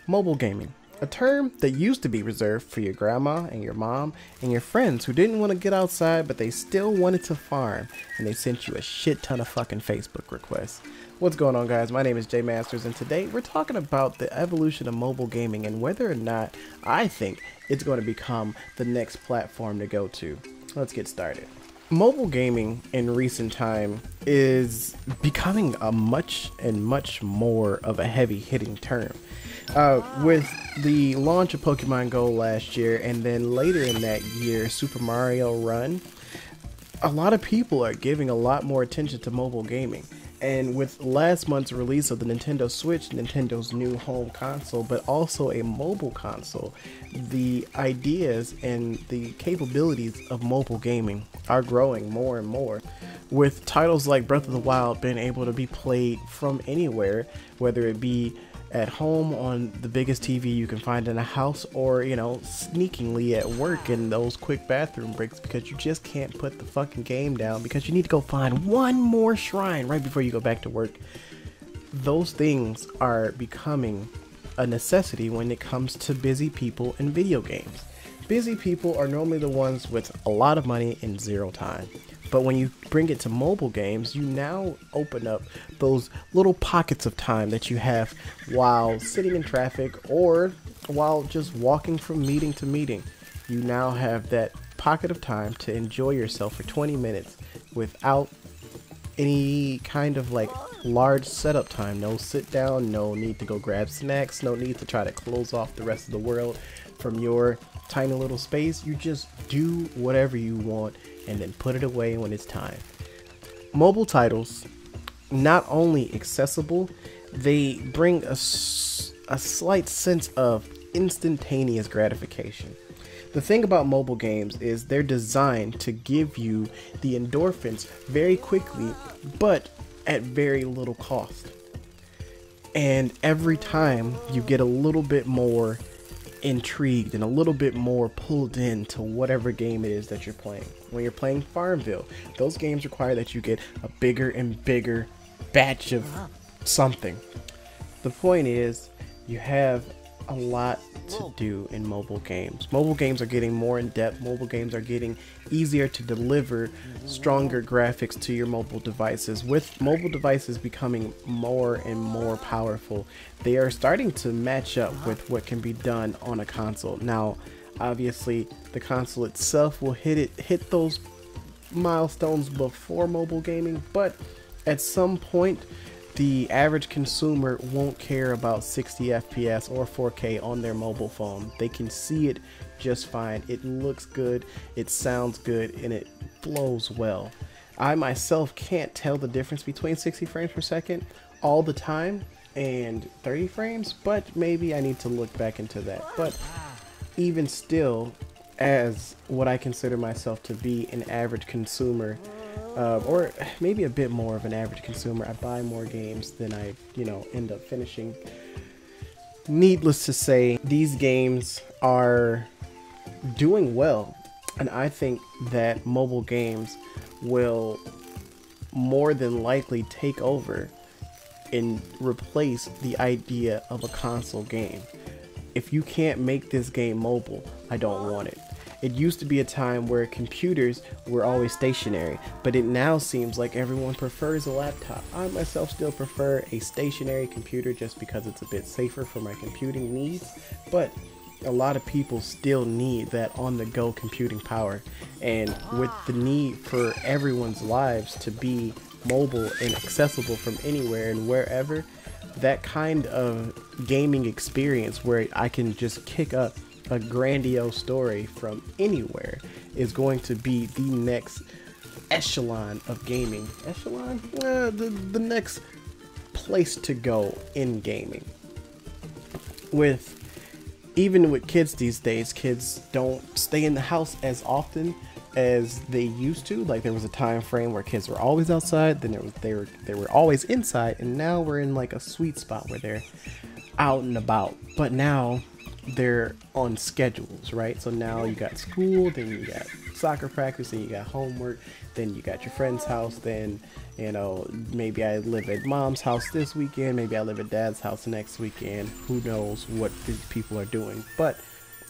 Mobile gaming, a term that used to be reserved for your grandma and your mom and your friends who didn't want to get outside but they still wanted to farm, and they sent you a shit ton of fucking Facebook requests. What's going on, guys? My name is Jay Masters, and today we're talking about the evolution of mobile gaming and whether or not I think it's going to become the next platform to go to. Let's get started. Mobile gaming in recent time is becoming a much more of a heavy-hitting term. With the launch of Pokemon Go last year, and then later in that year, Super Mario Run, a lot of people are giving a lot more attention to mobile gaming. And with last month's release of the Nintendo Switch, Nintendo's new home console, but also a mobile console, the ideas and the capabilities of mobile gaming are growing more and more. With titles like Breath of the Wild being able to be played from anywhere, whether it be at home on the biggest TV you can find in a house, or, you know, sneakingly at work in those quick bathroom breaks because you just can't put the fucking game down because you need to go find one more shrine right before you go back to work. Those things are becoming a necessity when it comes to busy people in video games. Busy people are normally the ones with a lot of money and zero time. But when you bring it to mobile games, you now open up those little pockets of time that you have while sitting in traffic or while just walking from meeting to meeting. You now have that pocket of time to enjoy yourself for 20 minutes without any kind of like large setup time. No sit down, no need to go grab snacks, no need to try to close off the rest of the world from your tiny little space. You just do whatever you want and then put it away when it's time. Mobile titles, not only accessible, they bring a slight sense of instantaneous gratification. The thing about mobile games is they're designed to give you the endorphins very quickly, but at very little cost. And every time you get a little bit more intrigued and a little bit more pulled into whatever game it is that you're playing. When you're playing Farmville, those games require that you get a bigger and bigger batch of something. The point is, you have a lot to do in mobile games. Mobile games are getting more in depth. Mobile games are getting easier to deliver stronger graphics to your mobile devices. With mobile devices becoming more and more powerful, they are starting to match up with what can be done on a console. Now, obviously, the console itself will hit those milestones before mobile gaming, but at some point, the average consumer won't care about 60 FPS or 4K on their mobile phone. They can see it just fine. It looks good, it sounds good, and it flows well. I myself can't tell the difference between 60 frames per second all the time and 30 frames, but maybe I need to look back into that. But even still, as what I consider myself to be an average consumer, or maybe a bit more of an average consumer, I buy more games than I, end up finishing. Needless to say, these games are doing well, and I think that mobile games will more than likely take over and replace the idea of a console game. If you can't make this game mobile, I don't want it. It used to be a time where computers were always stationary, but it now seems like everyone prefers a laptop. I myself still prefer a stationary computer just because it's a bit safer for my computing needs, but a lot of people still need that on-the-go computing power. And with the need for everyone's lives to be mobile and accessible from anywhere and wherever, that kind of gaming experience where I can just kick up a grandiose story from anywhere is going to be the next echelon of gaming. Echelon? The next place to go in gaming. Even with kids these days, kids don't stay in the house as often as they used to. Like, there was a time frame where kids were always outside, then they were always inside, and now we're in like a sweet spot where they're out and about. But now they're on schedules, right? So now you got school, then you got soccer practice, and you got homework, then you got your friend's house, then, you know, maybe I live at mom's house this weekend, maybe I live at dad's house next weekend. Who knows what these people are doing. But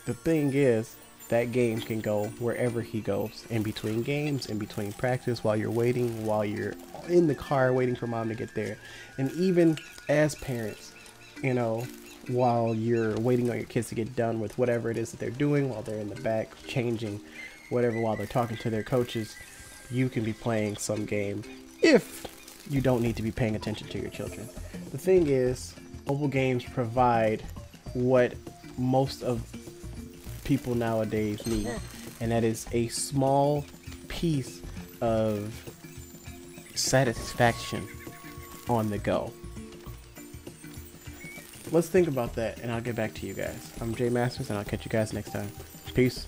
the thing is, that game can go wherever he goes, in between games, in between practice, while you're waiting, while you're in the car waiting for mom to get there. And even as parents, you know, while you're waiting on your kids to get done with whatever it is that they're doing, while they're in the back changing whatever, while they're talking to their coaches, you can be playing some game if you don't need to be paying attention to your children. The thing is, mobile games provide what most of people nowadays need, and that is a small piece of satisfaction on the go. Let's think about that, and I'll get back to you guys. I'm Jay Masters, and I'll catch you guys next time. Peace.